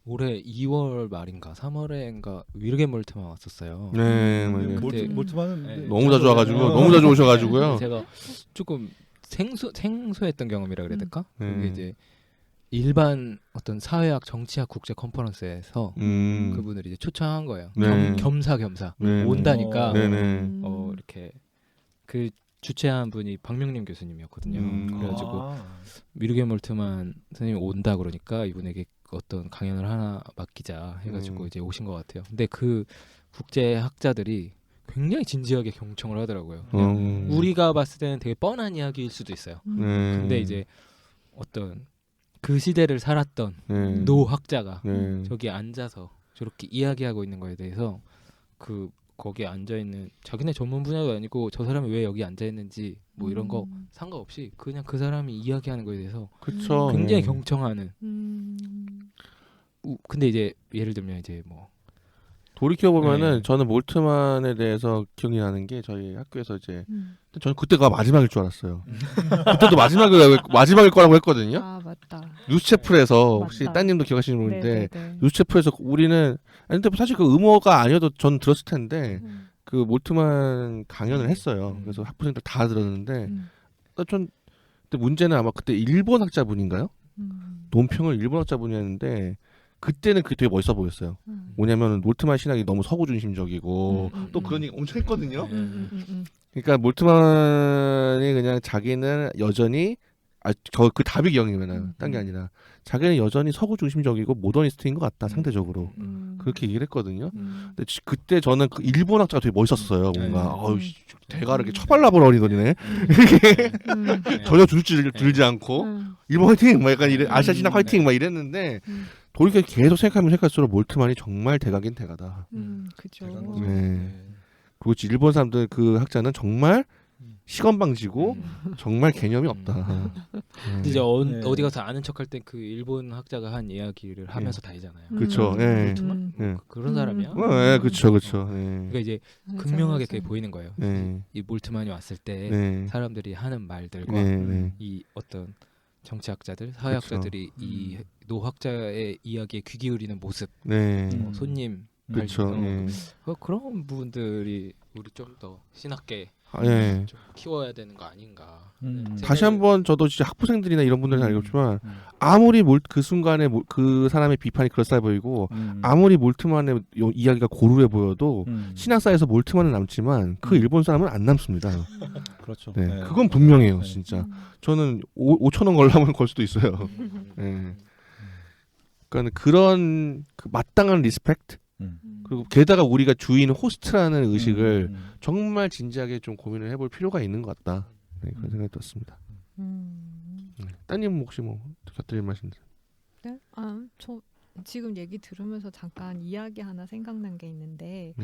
올해 2월 말인가 3월에인가 위르겐 몰트만 왔었어요. 네, 몰트만은 너무 자주 와가지고 너무 자주 오셔가지고요. 제가 조금 생소했던 경험이라 그래야 될까? 그게 이제 일반 어떤 사회학, 정치학 국제 컨퍼런스에서 그분을 이제 초청한 거예요. 겸사겸사 온다니까 이렇게 그 주최한 분이 박명림 교수님이었거든요. 그래가지고 위르겐 몰트만 선생님이 온다 그러니까 이분에게 어떤 강연을 하나 맡기자 해가지고 이제 오신 것 같아요. 근데 그 국제학자들이 굉장히 진지하게 경청을 하더라고요. 우리가 봤을 때는 되게 뻔한 이야기일 수도 있어요. 근데 이제 어떤 그 시대를 살았던 노학자가 저기 앉아서 저렇게 이야기하고 있는 거에 대해서 거기에 앉아있는 자기네 전문 분야도 아니고 저 사람이 왜 여기 앉아있는지 뭐 이런 거 상관없이 그냥 그 사람이 이야기하는 거에 대해서 굉장히 경청하는 근데 이제 예를 들면 이제 뭐 돌이켜보면은 저는 몰트만에 대해서 기억이 나는 게 저희 학교에서 이제 저는 그때가 마지막일 줄 알았어요. 그때도 마지막일 거라고 했거든요. 아 맞다. 뉴스채플에서 혹시 따님도 기억하시는 분인데 뉴스채플에서 우리는 근데 사실 그 음어가 아니어도 전 들었을 텐데 그 몰트만 강연을 했어요. 그래서 학부생들 다 들었는데 근데 문제는 아마 그때 일본 학자분인가요? 논평을 일본 학자분이 했는데 그때는 그게 되게 멋있어 보였어요. 뭐냐면 몰트만 신학이 너무 서구 중심적이고 또 그런 얘기 엄청 했거든요. 그러니까 몰트만이 그냥 자기는 여전히 그 답이 기억이면 딴 게 아니라 자기는 여전히 서구 중심적이고 모더니스트인 것 같다 상대적으로 그렇게 얘기를 했거든요. 근데 그때 저는 그 일본 학자가 되게 멋있었어요. 뭔가 대가를 이렇게 처발라버리더니네. 전혀 들지 않고 일본 화이팅 막 약간 이래 아시아 진학 화이팅 막 이랬는데 돌이켜 계속 생각하면 생각할수록 몰트만이 정말 대가긴 대가다. 그죠. 네. 그리고 일본 사람들 그 학자는 정말 시건방지고 정말 개념이 없다. 이제 어디 가서 아는 척할 때 그 일본 학자가 한 이야기를 하면서 다니잖아요. 그렇죠. 예. 그런 사람이야. 네, 그렇죠. 그러니까 이제 극명하게 그게 보이는 거예요. 네. 이 몰트만이 왔을 때 사람들이 하는 말들과 이 어떤 정치학자들, 사회학자들이 이 노학자의 이야기에 귀 기울이는 모습, 손님, 그렇죠. 그런 부분들이 우리 좀 더 신학계 좀 키워야 되는 거 아닌가. 다시 한번 저도 진짜 학부생들이나 이런 분들은 알겠지만 아무리 그 순간에 그 사람의 비판이 그럴싸해 보이고 아무리 몰트만의 이야기가 고루해 보여도 신학사에서 몰트만은 남지만 그 일본 사람은 안 남습니다. 그렇죠. 네, 그건 분명해요, 진짜. 저는 5,000원 걸라면 걸 수도 있어요. 그러니까 그런 그 마땅한 리스펙트 그리고 게다가 우리가 주인 호스트라는 의식을 정말 진지하게 좀 고민을 해볼 필요가 있는 것 같다. 네, 그런 생각이 들었습니다. 따님 혹시 뭐 곁들일 말씀? 네? 저 지금 얘기 들으면서 잠깐 이야기 하나 생각난 게 있는데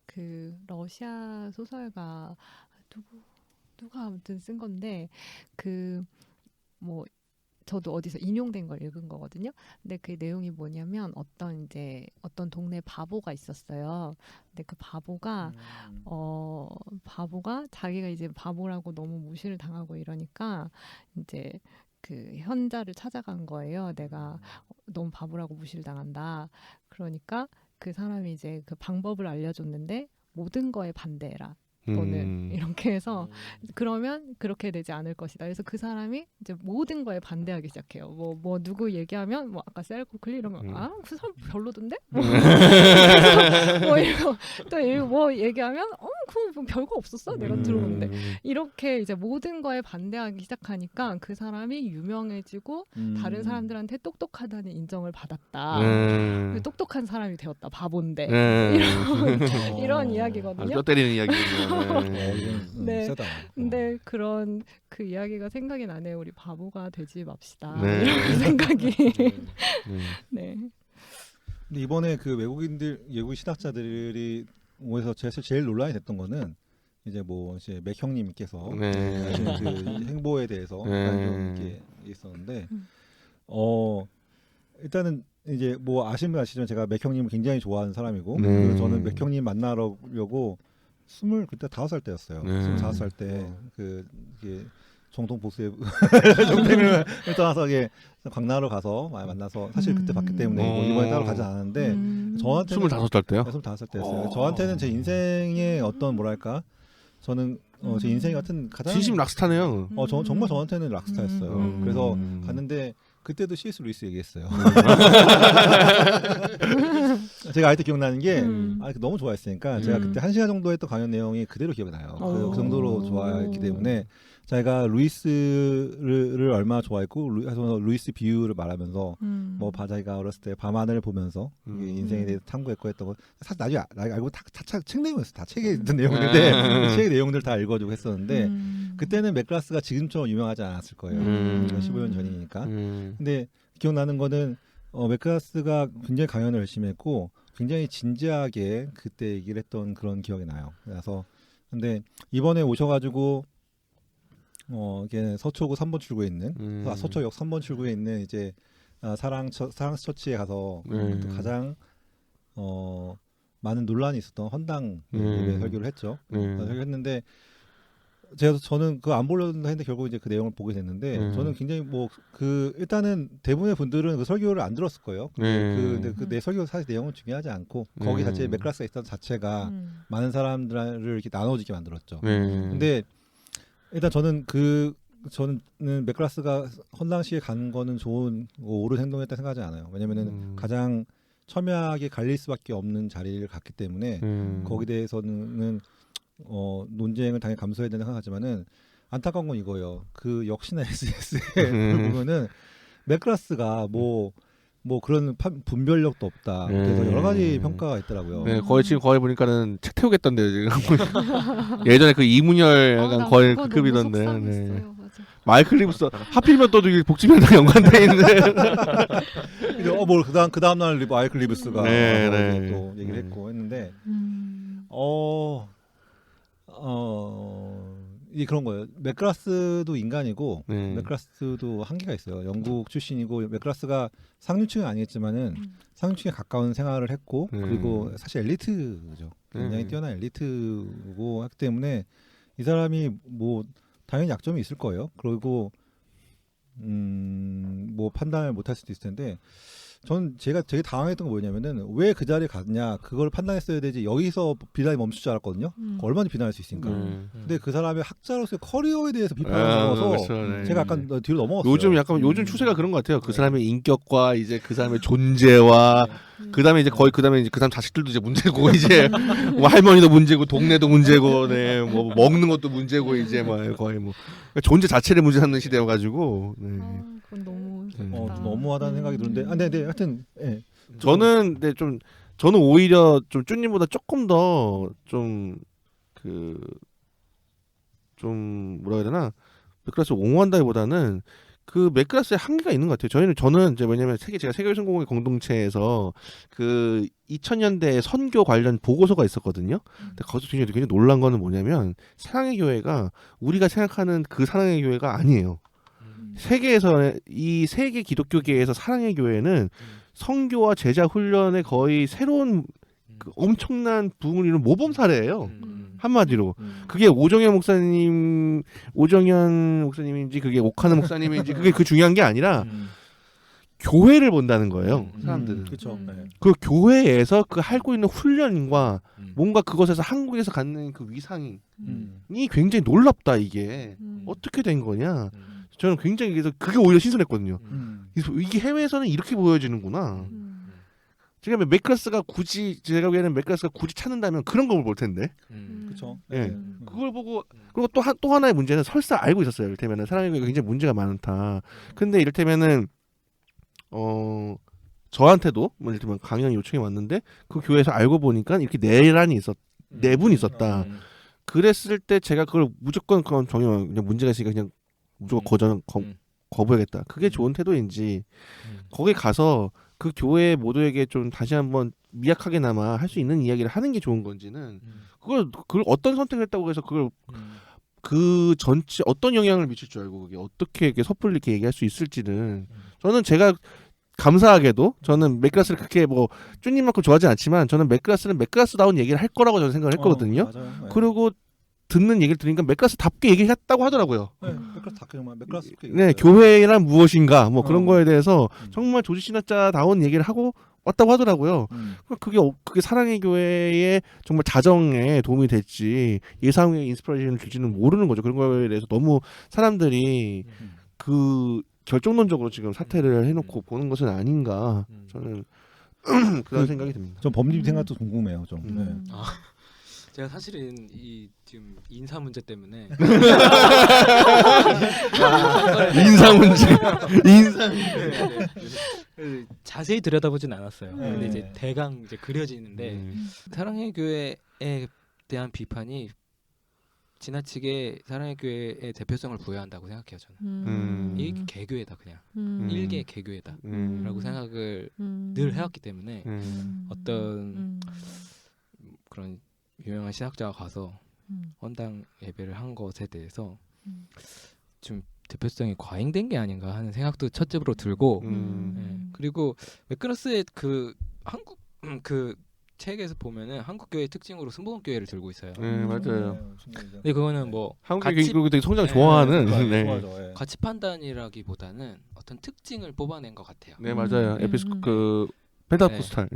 그 러시아 소설가 누가 아무튼 쓴 건데 그 뭐 저도 어디서 인용된 걸 읽은 거거든요. 근데 그 내용이 뭐냐면 어떤 동네 바보가 있었어요. 근데 그 바보가 자기가 이제 바보라고 너무 무시를 당하고 이러니까 이제 그 현자를 찾아간 거예요. 내가 너무 바보라고 무시를 당한다. 그러니까 그 사람이 이제 그 방법을 알려줬는데 모든 거에 반대해라. 너는 이렇게 해서 그러면 그렇게 되지 않을 것이다. 그래서 그 사람이 이제 모든 거에 반대하기 시작해요. 뭐 누구 얘기하면 뭐 아까 셀코클리 이런 거 그 사람 별로던데? 뭐 이거 또 뭐 얘기하면 그거 별거 없었어. 내가 들어보는데 이렇게 이제 모든 거에 반대하기 시작하니까 그 사람이 유명해지고 다른 사람들한테 똑똑하다는 인정을 받았다. 똑똑한 사람이 되었다. 바본데 이런 이야기거든요. 뼈 때리는 이야기군요. 네. 세다. 근데 그런 그 이야기가 생각이 나네요. 우리 바보가 되지 맙시다. 이런 생각이. 네. 근데 이번에 그 외국 신학자들이 오해서 제일 논란이 됐던 거는 이제 맥 형님께서 하신 그 행보에 대해서 좀 이렇게 있었는데 일단은 이제 아시는 분 아시지만 제가 맥 형님을 굉장히 좋아하는 사람이고 그래서 저는 맥 형님 만나려고 25살 때였어요. 25살 때 이게 정통 보수의 정탱을 떠나서 광나로 가서 만나서 사실 그때 봤기 때문에 이번에 따로 가지 않았는데 저한테는 25살 때요? 25살 때였어요. 저한테는 제 인생의 어떤 저는 제 인생 같은 가장 진심 락스타네요. 정말 저한테는 락스타였어요. 그래서 갔는데 그때도 C.S. 루이스 얘기했어요. 제가 아직도 기억나는 게 너무 좋아했으니까 제가 그때 1시간 정도 했던 강연 내용이 그대로 기억이 나요. 그 정도로 좋아했기 때문에 제가 루이스를 얼마나 좋아했고 루이스 비유를 말하면서 자기가 어렸을 때 밤하늘을 보면서 인생에 대해서 탐구했고 했던 거 사실 나중에 알고 다 책 내용이었어요. 다 책에 있던 내용인데 책 내용들 다 읽어주고 했었는데 그때는 맥클라스가 지금처럼 유명하지 않았을 거예요. 15년 전이니까. 근데 기억나는 거는 맥클라스가 굉장히 강연을 열심히 했고 굉장히 진지하게 그때 얘기를 했던 그런 기억이 나요. 그래서 근데 이번에 오셔가지고 이게 서초구 3번 출구에 있는 서초역 3번 출구에 있는 이제 사랑스 처치에 가서 가장 많은 논란이 있었던 헌당 설교를 했죠. 설교를 했는데 저는 그거 안 보려고 했는데 결국 이제 그 내용을 보게 됐는데 저는 굉장히 일단은 대부분의 분들은 그 설교를 안 들었을 거예요. 근데 내 설교 사실 내용은 중요하지 않고 거기 자체에 맥클라스가 있던 자체가 많은 사람들을 이렇게 나눠지게 만들었죠. 근데 일단 저는 맥클라스가 헌당식에 가는 거는 옳은 행동이었다 생각하지 않아요. 왜냐면은 가장 첨예하게 갈릴 수밖에 없는 자리를 갔기 때문에 거기에 대해서는 논쟁을 당연히 감수해야 된다 생각하지만은 안타까운 건 이거예요. 그 역시나 SS에 보면은 맥클라스가 뭐 그런 분별력도 없다. 그래서 여러 가지 평가가 있더라고요. 네, 거의 지금 거의 보니까는 책 태우겠던데요 지금. 예전에 그 이문열 약간 거의 그 급이던데. 네. 마이클 리브스 하필이면 또 복지면랑 연관돼 있는. 뭐 그 다음 날 마이클 리브스가 네. 또 얘기를 했고 했는데 이 그런 거예요. 맥그라스도 인간이고 맥그라스도 한계가 있어요. 영국 출신이고 맥그라스가 상류층은 아니겠지만은 상류층에 가까운 생활을 했고 그리고 사실 엘리트죠. 굉장히 뛰어난 엘리트고 하기 때문에 이 사람이 뭐 당연히 약점이 있을 거예요. 그리고 뭐 판단을 못할 수도 있을 텐데 전 제가 되게 당황했던 거 뭐냐면은 왜 그 자리에 갔냐 그걸 판단했어야 되지 여기서 비난이 멈출 줄 알았거든요. 얼마나 비난할 수 있으니까. 근데 그 사람의 학자로서의 커리어에 대해서 비판을 넘어서 그렇죠, 제가 약간 뒤로 넘어갔어요. 요즘 추세가 그런 것 같아요. 그 사람의 인격과 이제 그 사람의 존재와 그다음에 이제 거의 그다음에 이제 그 사람 자식들도 이제 문제고 이제 뭐 할머니도 문제고 동네도 문제고 네 뭐 먹는 것도 문제고 이제 뭐 거의 뭐 존재 자체를 문제 삼는 시대여가지고. 네. 그건 너무 너무하다는 생각이 드는데 네 하여튼 저는 저는 오히려 좀 쭈님보다 조금 더 좀 뭐라 해야 되나 맥그라스 옹호한다기보다는 그 맥그라스의 한계가 있는 것 같아요. 저는 이제 왜냐면 제가 세계성공회 공동체에서 그 2000년대 선교 관련 보고서가 있었거든요. 근데 거기서 굉장히 놀란 거는 뭐냐면 사랑의 교회가 우리가 생각하는 그 사랑의 교회가 아니에요. 세계에서 이 세계 기독교계에서 사랑의 교회는 선교와 제자 훈련의 거의 새로운 그 엄청난 부흥을 이룬 모범 사례예요. 한마디로 그게 오정현 목사님인지 그게 옥하는 목사님인지 그게 그 중요한 게 아니라 교회를 본다는 거예요. 사람들은. 그렇죠. 그 교회에서 그 하고 있는 훈련과 뭔가 그것에서 한국에서 갖는 그 위상이 굉장히 놀랍다 이게 어떻게 된 거냐. 저는 굉장히 그래서 그게 오히려 신선했거든요. 그래서 이게 해외에서는 이렇게 보여지는구나. 제가 맥그라스가 굳이 찾는다면 그런 걸 볼 텐데. 그렇죠. 예. 그걸 보고 그리고 또 하나의 문제는 설사 알고 있었어요. 이를테면은 사랑의 교회가 굉장히 문제가 많다. 근데 이를테면은 저한테도 뭐 이를테면 강연 요청이 왔는데 그 교회에서 알고 보니까 이렇게 내분이 있었다. 그랬을 때 제가 그걸 무조건 그냥 문제가 있으니까 그냥 무조건 거부하겠다. 그게 좋은 태도인지 거기 가서 그 교회 모두에게 좀 다시 한번 미약하게나마 할 수 있는 이야기를 하는 게 좋은 건지는 그걸 어떤 선택을 했다고 해서 그걸 그 전체 어떤 영향을 미칠 줄 알고 그게 어떻게 이렇게 섣불리 이렇게 얘기할 수 있을지는 저는 제가 감사하게도 저는 맥그라스를 그렇게 뭐 쭈님만큼 좋아하지 않지만 저는 맥그라스는 맥그라스다운 얘기를 할 거라고 저는 생각을 했거든요. 그리고 듣는 얘기를 들으니까 맥그라스답게 얘기했다고 하더라고요. 네, 교회란 무엇인가 뭐 그런 거에 대해서 정말 조지 신학자다운 얘기를 하고 왔다고 하더라고요. 그게 사랑의 교회의 정말 자정에 도움이 될지 예상의 인스피레이션을 줄지는 모르는 거죠. 그런 거에 대해서 너무 사람들이 그 결정론적으로 지금 사퇴를 해놓고 보는 것은 아닌가 저는 그런 생각이 듭니다. 좀 법리 생각도 궁금해요. 좀. 제가 사실은 이 지금 인사 문제 때문에 인사 자세히 들여다보진 않았어요. 근데 이제 대강 이제 그려지는데 사랑의 교회에 대한 비판이 지나치게 사랑의 교회의 대표성을 부여한다고 생각해요. 저는 이게 개교회다 그냥 일개 개교회다라고 생각을 늘 해왔기 때문에 어떤 그런 유명한 신학자가 가서 헌당 예배를 한 것에 대해서 좀 대표성이 과잉된 게 아닌가 하는 생각도 첫째로 들고 그리고 맥그라스의 그 한국 그 책에서 보면은 한국 교회의 특징으로 순복음 교회를 들고 있어요. 맞아요. 근데 그거는 뭐 한국 교회 되게 성장 좋아하는 가치 판단이라기보다는 어떤 특징을 뽑아낸 것 같아요. 네 맞아요. 그 펜타코스탈.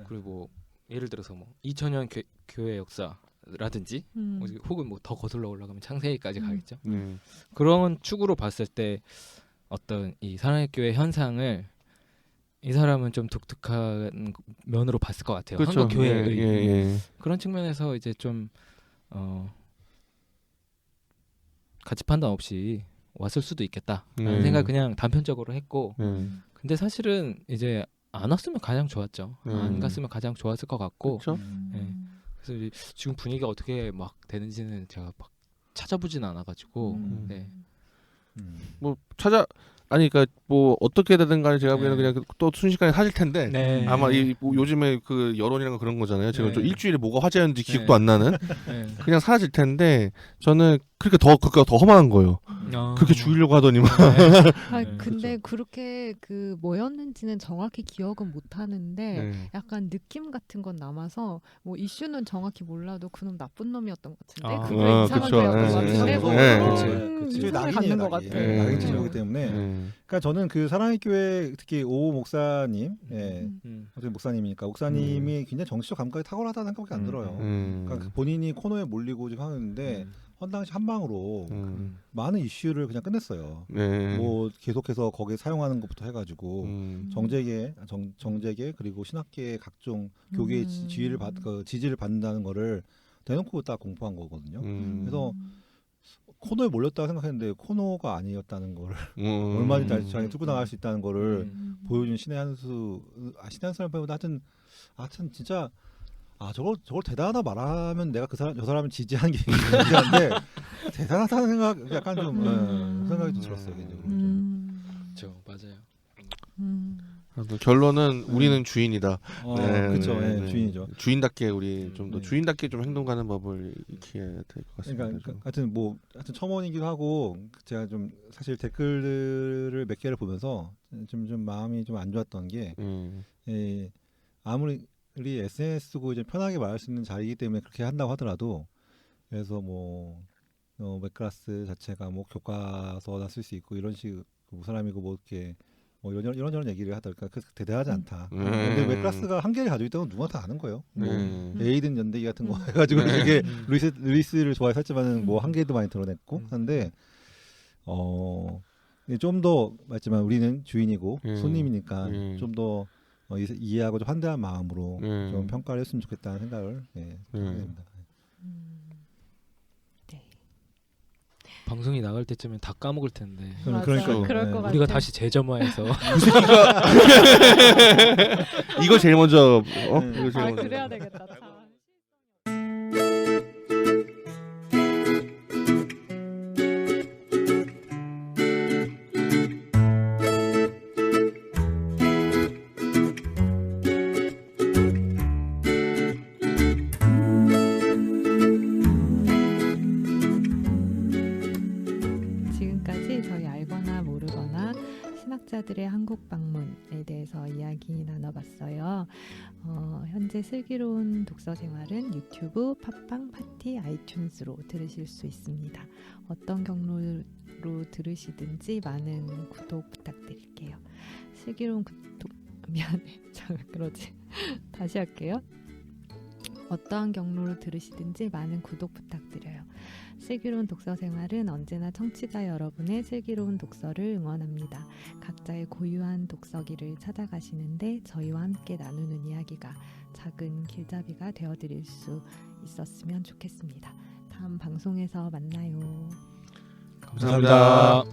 그리고 예를 들어서 뭐 2000년 교회 역사라든지 혹은 뭐 더 거슬러 올라가면 창세기까지 가겠죠. 그런 축으로 봤을 때 어떤 이 사랑의 교회 현상을 이 사람은 좀 독특한 면으로 봤을 것 같아요. 그렇죠. 한국 교회의 그런 측면에서 이제 좀 가치 판단 없이 왔을 수도 있겠다라는 생각 그냥 단편적으로 했고 근데 사실은 이제 안 왔으면 가장 좋았죠. 안 갔으면 가장 좋았을 것 같고. 그렇죠. 네. 그래서 지금 분위기가 어떻게 막 되는지는 제가 막 찾아보진 않아가지고. 네. 뭐 아니 그러니까 뭐 어떻게 되든 간에 제가 보기에는 그냥 또 순식간에 사질 텐데 네. 아마 뭐 요즘에 그 여론이란 거 그런 거잖아요. 지금 네. 좀 일주일에 뭐가 화제였는지 기억도 안 나는 네. 그냥 사라질 텐데 저는 그러니까 더 허망한 거예요. 그렇게 죽이려고 하더니만. 근데 그렇게 그 뭐였는지는 정확히 기억은 못 하는데 약간 느낌 같은 건 남아서 뭐 이슈는 정확히 몰라도 그놈 나쁜 놈이었던 것 같은데 그게 이상한 거였던 것 같은데 뭐 그런 이상을 갖는 것 같아요. 낙인 찍히기 때문에 그러니까 저는 그 사랑의 교회 특히 오 목사님 어떻게 목사님이니까 목사님이 굉장히 정치적 감각이 탁월하다는 생각밖에 안 들어요. 그러니까 본인이 코너에 몰리고 지금 하는데 당시 한 방으로 많은 이슈를 그냥 끝냈어요. 뭐 계속해서 거기에 사용하는 것부터 해가지고 정재계 그리고 신학계의 각종 교계의 지지를 받는다는 거를 대놓고 딱 공포한 거거든요. 그래서 코너에 몰렸다고 생각했는데 코너가 아니었다는 거를 얼마든지 다시 자기 뚫고 나갈 수 있다는 거를 보여준 신의 한수라기보다 하여튼 진짜 저걸 대단하다 말하면 내가 저 사람을 지지하는 게 문제인데 대단하다는 생각 약간 좀 생각이 좀 들었어요 개인적으로. 그렇죠, 맞아요. 결론은 우리는 주인이다. 그렇죠, 주인이죠. 주인답게 우리 좀 더 주인답게 좀 행동하는 법을 익혀야 될 것 같습니다. 그러니까 하여튼 첨언이기도 하고 제가 좀 사실 댓글들을 몇 개를 보면서 좀 마음이 좀 안 좋았던 게 아무리 우리 SNS고 이제 편하게 말할 수 있는 자리이기 때문에 그렇게 한다고 하더라도 그래서 맥클라스 자체가 뭐 교과서나 쓸 수 있고 이런 식 사람이고 뭐 이렇게 뭐 이런저런 얘기를 하다 보니까 대단하지 않다. 근데 맥클라스가 한계를 가지고 있다는 건 누구나 다 아는 거예요. 뭐 에이든 연대기 같은 거 해가지고 이게 루이스를 좋아해서 했지만은 뭐 한계도 많이 드러냈고 한데 좀 더 맞지만 우리는 주인이고 손님이니까 좀 더 이해하고 좀 환대한 마음으로 좀 평가를 했으면 좋겠다는 생각을 하게 됩니다. 방송이 나갈 때쯤엔 다 까먹을 텐데. 그러니까 그럴 것 우리가 같아. 다시 재점화해서 이거 제일 먼저 이거 제일 먼저. 그래야 되겠다. 신학자들의 한국 방문에 대해서 이야기 나눠봤어요. 현재 슬기로운 독서 생활은 유튜브, 팟빵, 파티, 아이튠즈로 들으실 수 있습니다. 어떤 경로로 들으시든지 많은 구독 부탁드릴게요. 슬기로운 미안해. 그러지. 다시 할게요. 어떠한 경로로 들으시든지 많은 구독 부탁드려요. 슬기로운 독서 생활은 언제나 청취자 여러분의 슬기로운 독서를 응원합니다. 각자의 고유한 독서기를 찾아가시는데 저희와 함께 나누는 이야기가 작은 길잡이가 되어드릴 수 있었으면 좋겠습니다. 다음 방송에서 만나요. 감사합니다.